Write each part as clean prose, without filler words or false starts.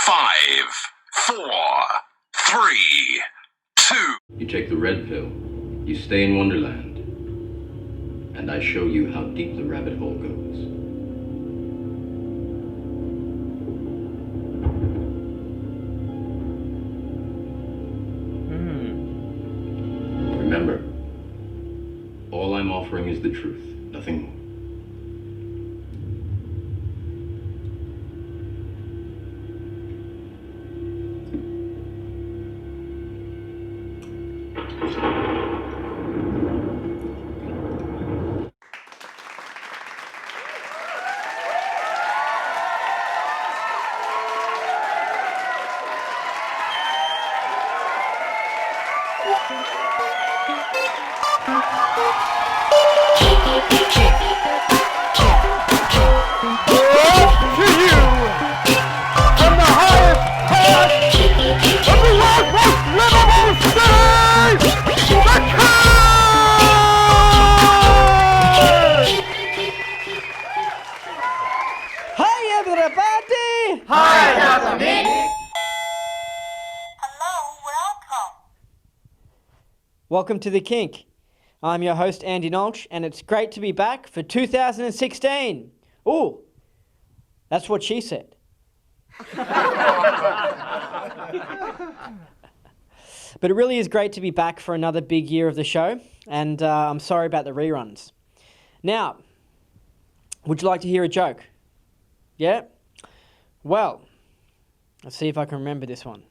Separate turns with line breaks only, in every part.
5, 4, 3, 2.
You take the red pill, you stay in Wonderland, and I show you how deep the rabbit hole goes. Remember, all I'm offering is the truth, nothing more.
Welcome to the KiNK. I'm your host, Andy Nolch, and it's great to be back for 2016. Ooh, that's what she said. But it really is great to be back for another big year of the show, and I'm sorry about the reruns. Now, would you like to hear a joke? Yeah? Well, let's see if I can remember this one.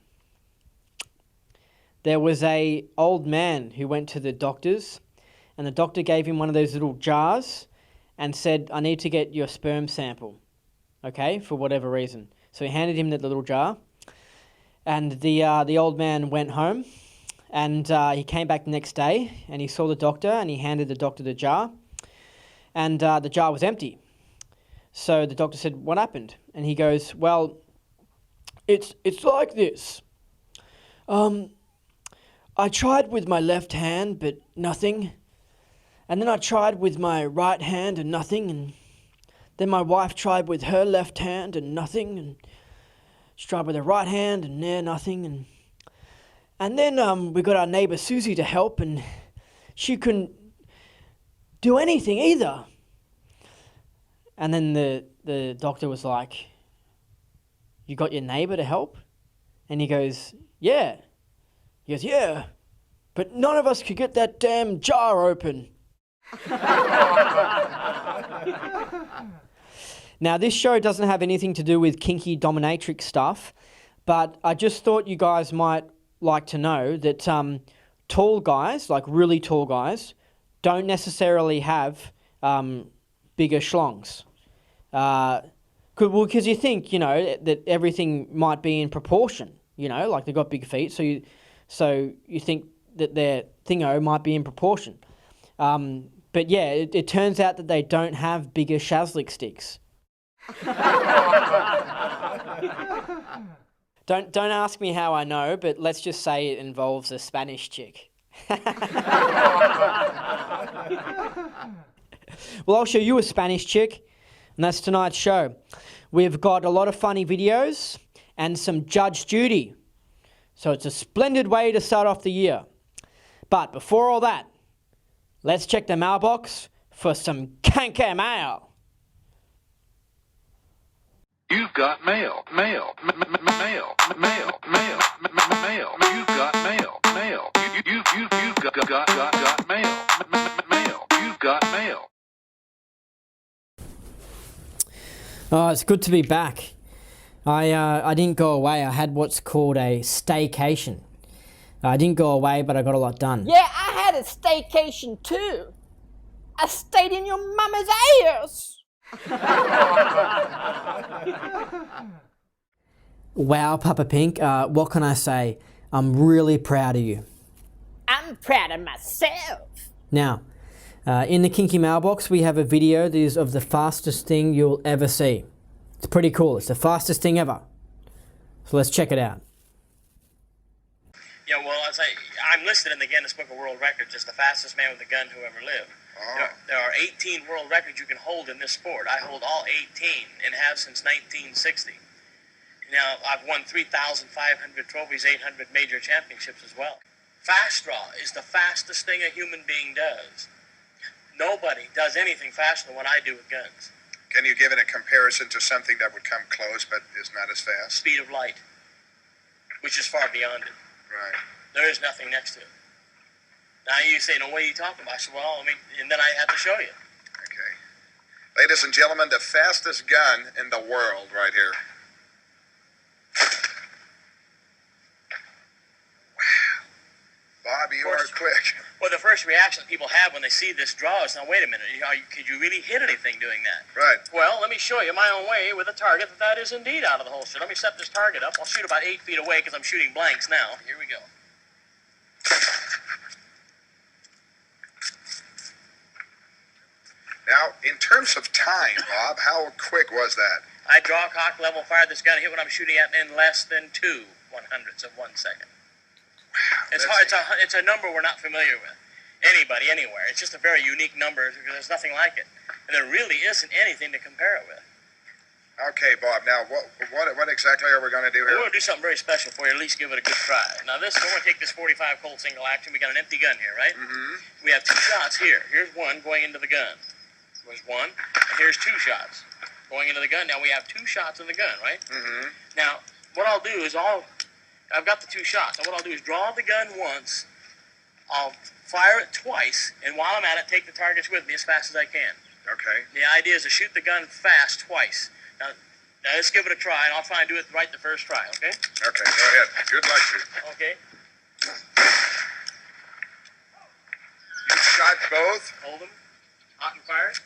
There was an old man who went to the doctor's, and the doctor gave him one of those little jars and said, I need to get your sperm sample, okay, for whatever reason. So he handed him the little jar, and the old man went home, and he came back the next day, and he saw the doctor, and he handed the doctor the jar, and the jar was empty. So the doctor said, what happened? And he goes, well, it's like this. I tried with my left hand, but nothing. And then I tried with my right hand and nothing. And then my wife tried with her left hand and nothing. And she tried with her right hand and nothing. And then we got our neighbour Susie to help, and she couldn't do anything either. And then the doctor was like, you got your neighbour to help? And he goes, yeah. He goes, yeah, but none of us could get that damn jar open. Now, this show doesn't have anything to do with kinky dominatrix stuff, but I just thought you guys might like to know that tall guys, like really tall guys, don't necessarily have bigger schlongs. Because you think, that everything might be in proportion, like they've got big feet, so you think that their thingo might be in proportion. But yeah, it turns out that they don't have bigger shazlik sticks. Don't ask me how I know, but let's just say it involves a Spanish chick. Well, I'll show you a Spanish chick, and that's tonight's show. We've got a lot of funny videos and some Judge Judy. So it's a splendid way to start off the year. But before all that, let's check the mailbox for some KiNK mail.
You've got mail, mail, mail, mail, mail, mail. You've got mail, mail. You've got mail, mail. You've got mail.
Oh, it's good to be back. I didn't go away. I had what's called a staycation. I didn't go away, but I got a lot done.
Yeah, I had a staycation too. I stayed in your mama's ass.
Wow, Papa Pink, what can I say? I'm really proud of you.
I'm proud of myself.
Now, in the Kinky Mailbox, we have a video that is of the fastest thing you'll ever see. It's pretty cool. It's the fastest thing ever. So let's check it out.
Yeah, well, I'm listed in the Guinness Book of World Records as the fastest man with a gun who ever lived. Oh. There are 18 world records you can hold in this sport. I hold all 18 and have since 1960. Now, I've won 3,500 trophies, 800 major championships as well. Fast draw is the fastest thing a human being does. Nobody does anything faster than what I do with guns.
Can you give it a comparison to something that would come close but is not as fast?
Speed of light, which is far beyond it.
Right.
There is nothing next to it. Now you say, no, what are you talking about? I said, well, and then I have to show you.
Okay. Ladies and gentlemen, the fastest gun in the world right here. Wow. Bob, you are quick.
Well, the first reaction people have when they see this draw is, now, wait a minute, could you really hit anything doing that?
Right.
Well, let me show you my own way with a target that is indeed out of the holster. Let me set this target up. I'll shoot about 8 feet away because I'm shooting blanks now. Here we go.
Now, in terms of time, Bob, how quick was that?
I draw, cock, level, fire this gun, hit what I'm shooting at in less than 2/100ths of 1 second.
Wow,
It's hard. It's a number we're not familiar with. Anybody, anywhere. It's just a very unique number because there's nothing like it. And there really isn't anything to compare it with.
Okay, Bob, now what exactly are we going to do
We're
here?
going to do something very special for you. At least give it a good try. Now, we're going to take this 45 Colt single action. We got an empty gun here, right?
Mm-hmm.
We have 2 shots here. Here's one going into the gun. There's one. And here's 2 shots going into the gun. Now, we have 2 shots in the gun, right?
Mm-hmm.
Now, what I'll do is I've got the 2 shots. Now, what I'll do is draw the gun once. I'll fire it twice. And while I'm at it, take the targets with me as fast as I can.
Okay.
The idea is to shoot the gun fast twice. Now let's give it a try, and I'll try and do it right the first try, okay?
Okay, go ahead. Good luck to you.
Okay.
You shot both?
Hold them. Hot and fired.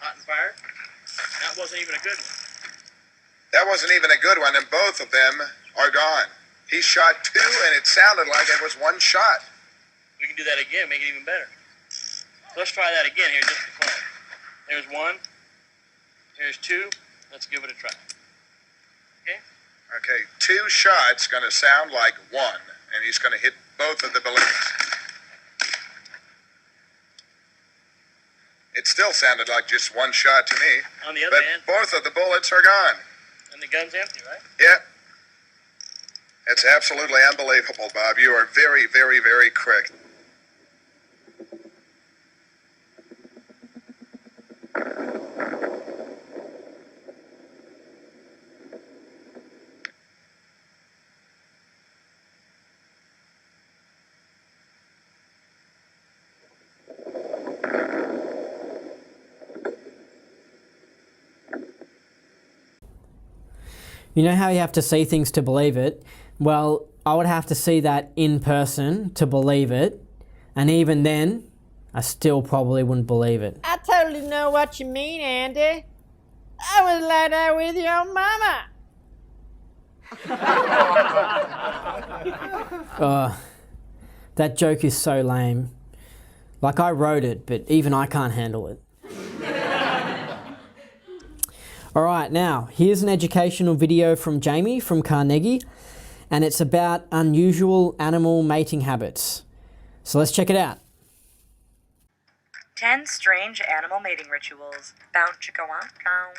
Hot and fired. That wasn't even a good one.
That wasn't even a good one, and both of them are gone. He shot 2, and it sounded like it was 1 shot.
We can do that again, make it even better. Let's try that again here just for fun. There's 1. Here's 2. Let's give it a try. Okay?
Okay, 2 shots going to sound like 1, and he's going to hit both of the balloons. It still sounded like just 1 shot to me.
On the other
But
hand,
both of the bullets are gone.
and the gun's empty, right?
Yeah. It's absolutely unbelievable, Bob. You are very, very, very quick.
You know how you have to see things to believe it? Well, I would have to see that in person to believe it. And even then, I still probably wouldn't believe it.
I totally know what you mean, Andy. I was like that with your mama.
That joke is so lame. Like, I wrote it, but even I can't handle it. Alright, now, here's an educational video from Jamie from Carnegie, and it's about unusual animal mating habits. So let's check it out.
10 strange animal mating rituals. Bound chicka womp down.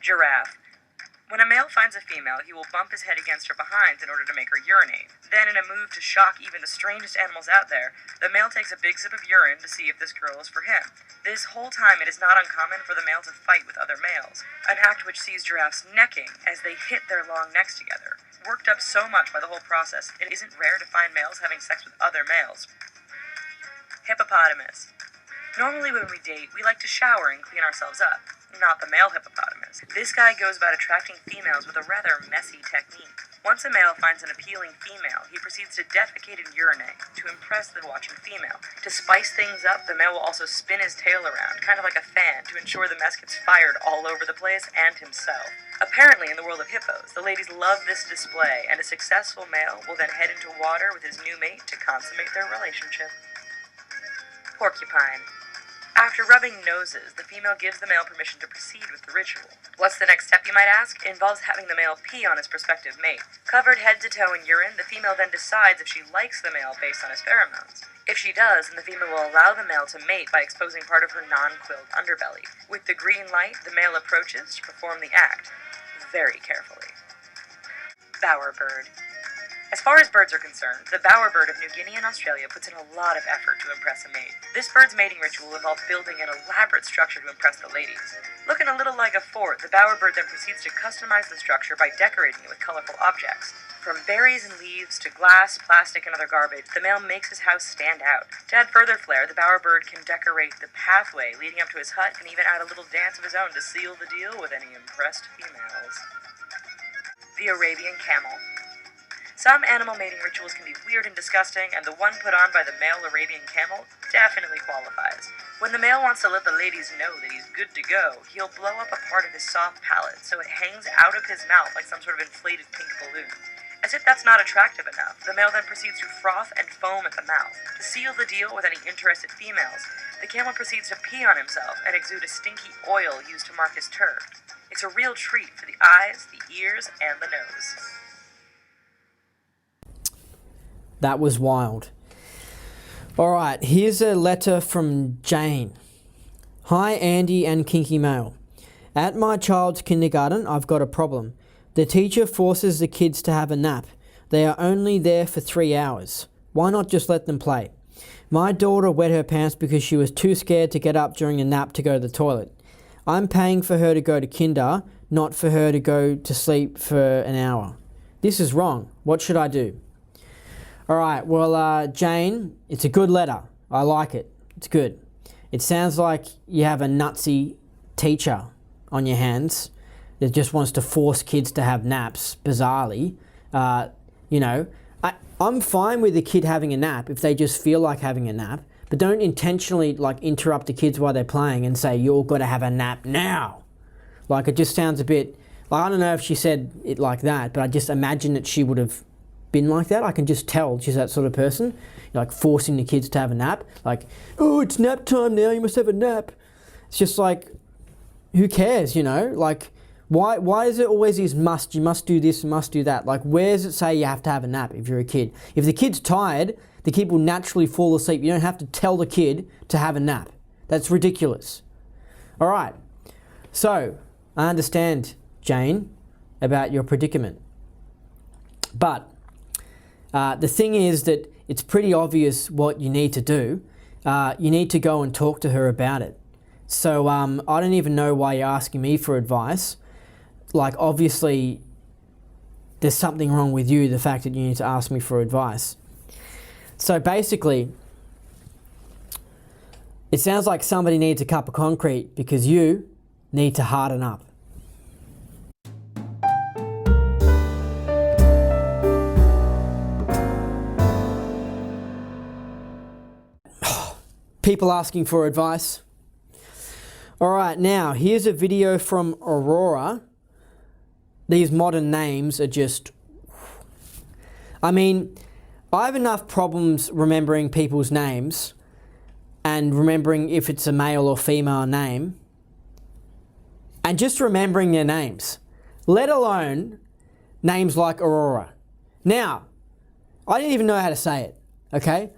Giraffe. When a male finds a female, he will bump his head against her behind in order to make her urinate. Then, in a move to shock even the strangest animals out there, the male takes a big sip of urine to see if this girl is for him. This whole time, it is not uncommon for the male to fight with other males, an act which sees giraffes necking as they hit their long necks together. Worked up so much by the whole process, it isn't rare to find males having sex with other males. Hippopotamus. Normally when we date, we like to shower and clean ourselves up. Not the male hippopotamus. This guy goes about attracting females with a rather messy technique. Once a male finds an appealing female, he proceeds to defecate and urinate to impress the watching female. To spice things up, the male will also spin his tail around, kind of like a fan, to ensure the mess gets fired all over the place and himself. Apparently, in the world of hippos, the ladies love this display, and a successful male will then head into water with his new mate to consummate their relationship. Porcupine. After rubbing noses, the female gives the male permission to proceed with the ritual. What's the next step, you might ask? It involves having the male pee on his prospective mate. Covered head to toe in urine, the female then decides if she likes the male based on his pheromones. If she does, then the female will allow the male to mate by exposing part of her non-quilled underbelly. With the green light, the male approaches to perform the act, very carefully. Bowerbird. As far as birds are concerned, the bowerbird of New Guinea and Australia puts in a lot of effort to impress a mate. This bird's mating ritual involves building an elaborate structure to impress the ladies. Looking a little like a fort, the bowerbird then proceeds to customize the structure by decorating it with colorful objects. From berries and leaves to glass, plastic, and other garbage, the male makes his house stand out. To add further flair, the bowerbird can decorate the pathway leading up to his hut and even add a little dance of his own to seal the deal with any impressed females. The Arabian Camel. Some animal mating rituals can be weird and disgusting, and the one put on by the male Arabian camel definitely qualifies. When the male wants to let the ladies know that he's good to go, he'll blow up a part of his soft palate so it hangs out of his mouth like some sort of inflated pink balloon. As if that's not attractive enough, the male then proceeds to froth and foam at the mouth. To seal the deal with any interested females, the camel proceeds to pee on himself and exude a stinky oil used to mark his turf. It's a real treat for the eyes, the ears, and the nose.
That was wild. Alright, here's a letter from Jane. Hi Andy and Kinky Mail. At my child's kindergarten, I've got a problem. The teacher forces the kids to have a nap. They are only there for 3 hours. Why not just let them play? My daughter wet her pants because she was too scared to get up during a nap to go to the toilet. I'm paying for her to go to kinder, not for her to go to sleep for an hour. This is wrong. What should I do? Alright, well, Jane, it's a good letter. I like it. It's good. It sounds like you have a nutsy teacher on your hands that just wants to force kids to have naps, bizarrely. You know, I'm fine with a kid having a nap if they just feel like having a nap, but don't intentionally, like, interrupt the kids while they're playing and say, you're got to have a nap now. Like, it just sounds a bit, like, I don't know if she said it like that, but I just imagine that she would have been like that. I can just tell she's that sort of person, like forcing the kids to have a nap, like, oh, it's nap time now, you must have a nap. It's just like, who cares, you know? Like, why is it always these you must do this, must do that? Like, where does it say you have to have a nap if you're a kid? If the kid's tired, the kid will naturally fall asleep. You don't have to tell the kid to have a nap. That's ridiculous. All right, so I understand, Jane, about your predicament, but the thing is that it's pretty obvious what you need to do. You need to go and talk to her about it. So I don't even know why you're asking me for advice. Like, obviously, there's something wrong with you, the fact that you need to ask me for advice. So basically, it sounds like somebody needs a cup of concrete because you need to harden up. People asking for advice. All right, now here's a video from Aurora. These modern names are just, I mean, I have enough problems remembering people's names and remembering if it's a male or female name and just remembering their names, let alone names like Aurora. Now, I didn't even know how to say it, okay?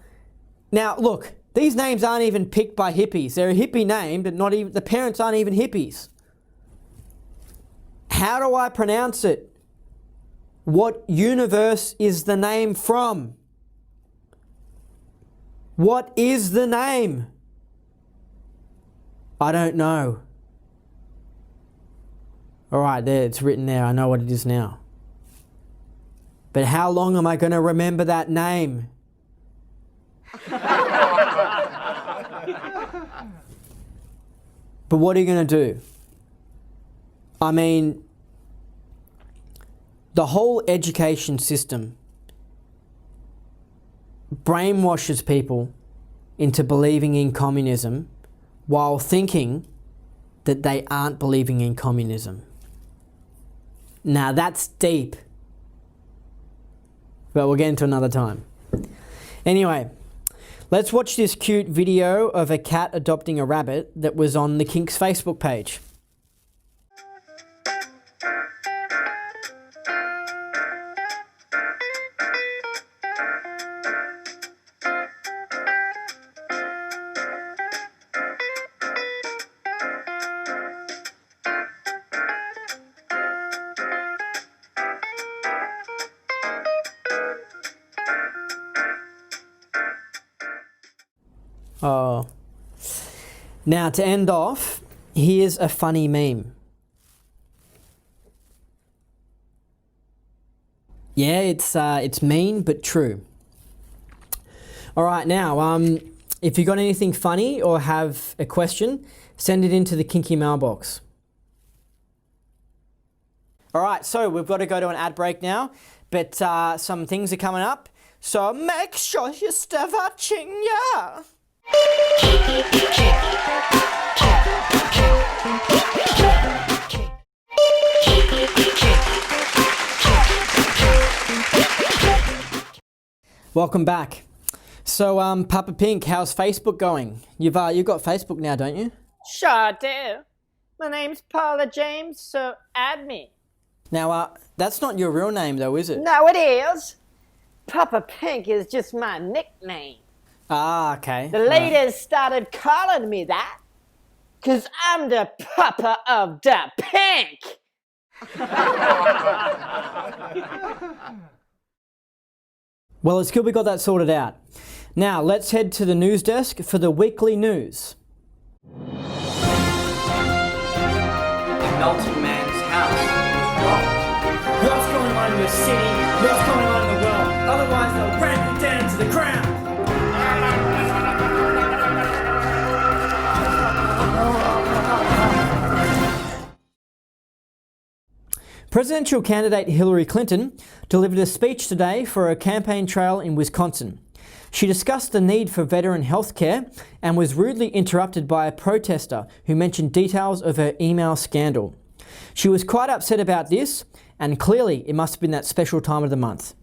Now, look, these names aren't even picked by hippies. They're a hippie name, but not even, the parents aren't even hippies. How do I pronounce it? What universe is the name from? What is the name? I don't know. All right, there, it's written there. I know what it is now. But how long am I going to remember that name? But what are you going to do? I mean, the whole education system brainwashes people into believing in communism while thinking that they aren't believing in communism. Now that's deep. But we'll get into another time. Anyway, let's watch this cute video of a cat adopting a rabbit that was on the KiNK's Facebook page. Oh. Now, to end off, here's a funny meme. Yeah, it's mean but true. All right, now, if you got anything funny or have a question, send it into the Kinky mailbox. All right, so we've got to go to an ad break now, but some things are coming up, so make sure you stay watching, yeah. Welcome back. So, Papa Pink, how's Facebook going? You've got Facebook now, don't you?
Sure do. My name's Paula James, so add me.
Now, that's not your real name, though, is it?
No, it is. Papa Pink is just my nickname.
Ah, okay.
The ladies started calling me that, 'cause I'm the Papa of the Pink.
Well, it's good we got that sorted out. Now, let's head to the news desk for the weekly news. The melting man's house was robbed. What's going on in the city? What's going on in the world? Otherwise, they'll ramp you down to the ground. Presidential candidate Hillary Clinton delivered a speech today for a campaign trail in Wisconsin. She discussed the need for veteran health care and was rudely interrupted by a protester who mentioned details of her email scandal. She was quite upset about this, and clearly it must have been that special time of the month.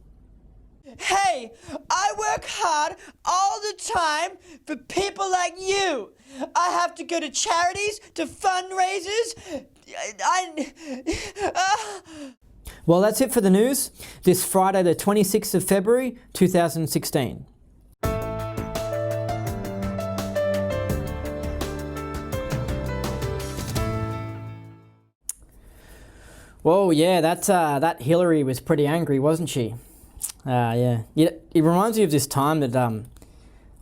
Hey, I work hard all the time for people like you. I have to go to charities, to fundraisers. Well, that's it for the news this Friday, the 26th of February, 2016. Whoa, yeah, that Hillary was pretty angry, wasn't she? Yeah. It reminds me of this time that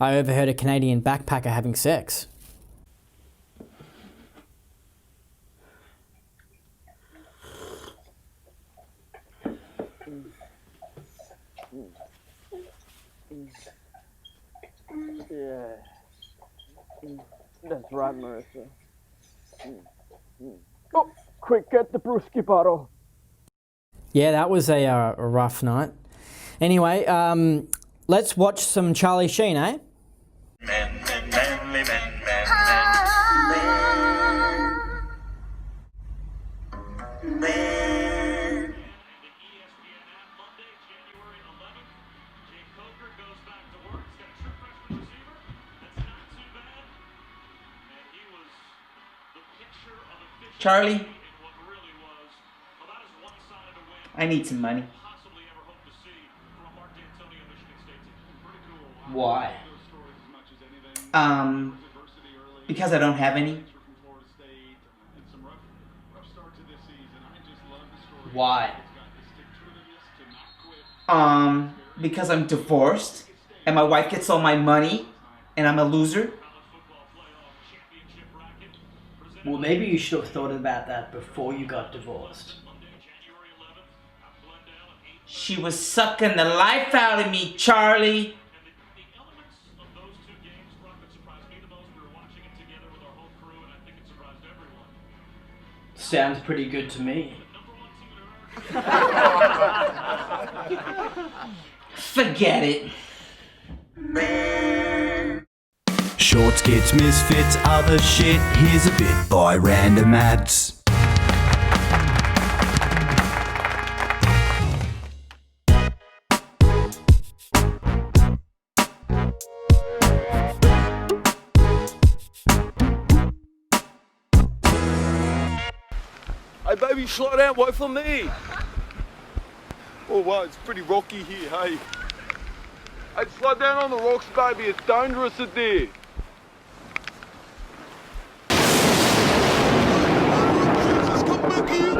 I overheard a Canadian backpacker having sex.
Yeah. That's right, Marissa. Oh, quick, get the brewski bottle.
Yeah, that was a rough night. Anyway, let's watch some Charlie Sheen, eh?
Charlie, I need some money.
Why?
Because I don't have any.
Why?
Because I'm divorced and my wife gets all my money and I'm a loser.
Well, maybe you should have thought about that before you got divorced.
She was sucking the life out of me, Charlie.
Sounds pretty good to me.
Forget it.
Short skits, misfits, other shit. Here's a bit by Random Ads.
Hey baby, slow down, wait for me. Oh wow, it's pretty rocky here, hey. Hey, slow down on the rocks, baby, it's dangerous in there. Jesus, come back here.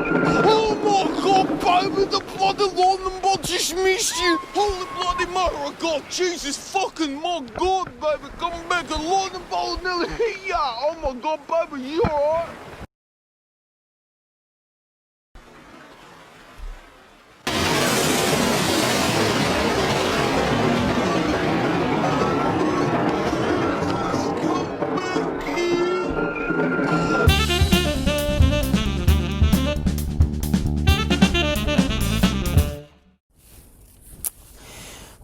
Oh my my God, baby, the bloody London bot just missed you. Holy bloody mother of God, Jesus fucking my God, baby, come back, the London bot nearly hit ya. Oh my God, baby, you alright?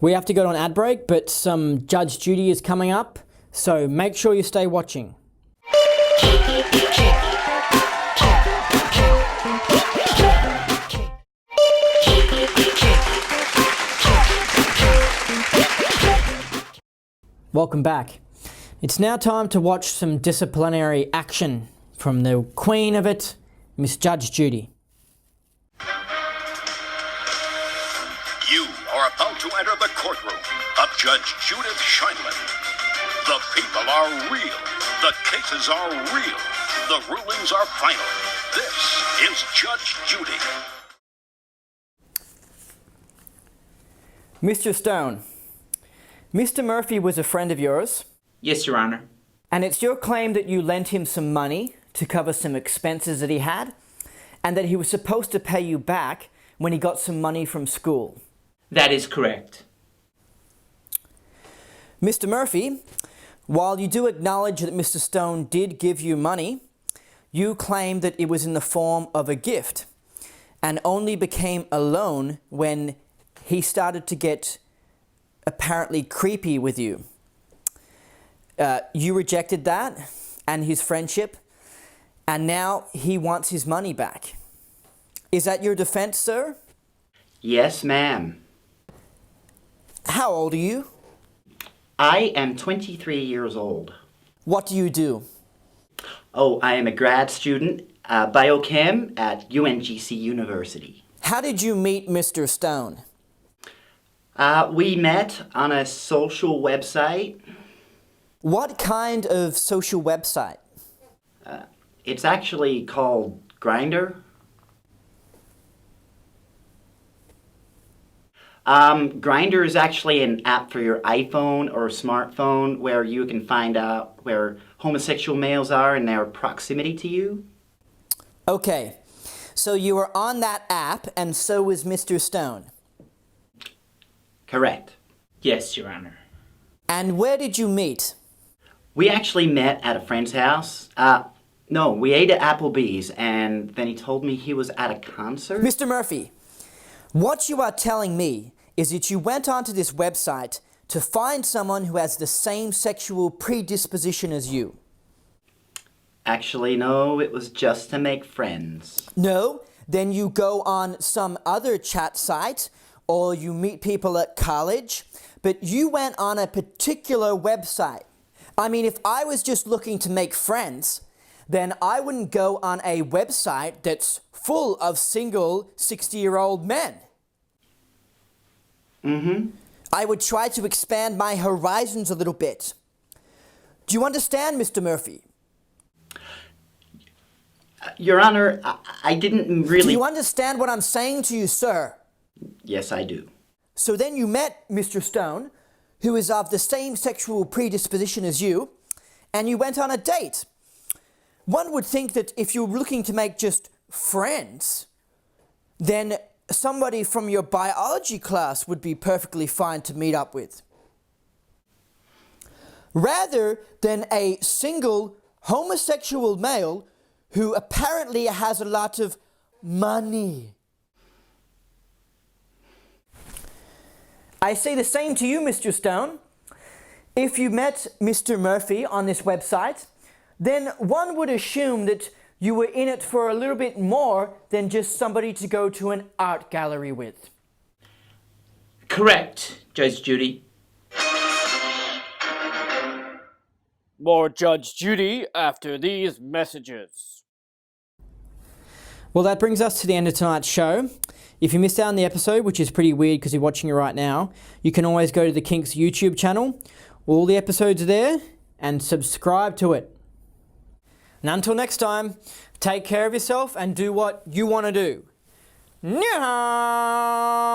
We have to go to an ad break, but some Judge Judy is coming up, so make sure you stay watching. Welcome back. It's now time to watch some disciplinary action from the queen of it, Miss Judge Judy.
You are about to enter the courtroom of Judge Judith Scheinman. The people are real. The cases are real. The rulings are final. This is Judge Judy.
Mr. Stone, Mr. Murphy was a friend of yours.
Yes, Your Honor.
And it's your claim that you lent him some money to cover some expenses that he had, and that he was supposed to pay you back when he got some money from school.
That is correct.
Mr. Murphy, while you do acknowledge that Mr. Stone did give you money, you claim that it was in the form of a gift, and only became a loan when he started to get apparently creepy with you. You rejected that and his friendship, and now he wants his money back. Is that your defense, sir?
Yes, ma'am.
How old are you?
I am 23 years old.
What do you do?
Oh, I am a grad student, biochem at UNGC University.
How did you meet Mr. Stone?
We met on a social website.
What kind of social website?
It's actually called Grindr. Grindr is actually an app for your iPhone or smartphone where you can find out where homosexual males are and their proximity to you.
Okay, so you were on that app and so was Mr. Stone.
Correct. Yes, Your Honor.
And where did you meet?
We actually met at a friend's house. No, we ate at Applebee's, and then he told me he was at a concert.
Mr. Murphy, what you are telling me is that you went onto this website to find someone who has the same sexual predisposition as you.
Actually, no, it was just to make friends.
No? Then you go on some other chat site, or you meet people at college, but you went on a particular website. I mean, if I was just looking to make friends, then I wouldn't go on a website that's full of single 60-year-old men.
Mm-hmm.
I would try to expand my horizons a little bit. Do you understand, Mr. Murphy?
Your Honor, I didn't really...
Do you understand what I'm saying to you, sir?
Yes, I do.
So then you met Mr. Stone, who is of the same sexual predisposition as you, and you went on a date. One would think that if you're looking to make just friends, then somebody from your biology class would be perfectly fine to meet up with. Rather than a single homosexual male who apparently has a lot of money. I say the same to you, Mr. Stone. If you met Mr. Murphy on this website, then one would assume that you were in it for a little bit more than just somebody to go to an art gallery with.
Correct, Judge Judy.
More Judge Judy after these messages.
Well, that brings us to the end of tonight's show. If you missed out on the episode, which is pretty weird because you're watching it right now, you can always go to the KiNK's YouTube channel. All the episodes are there, and subscribe to it. And until next time, take care of yourself and do what you want to do.
No.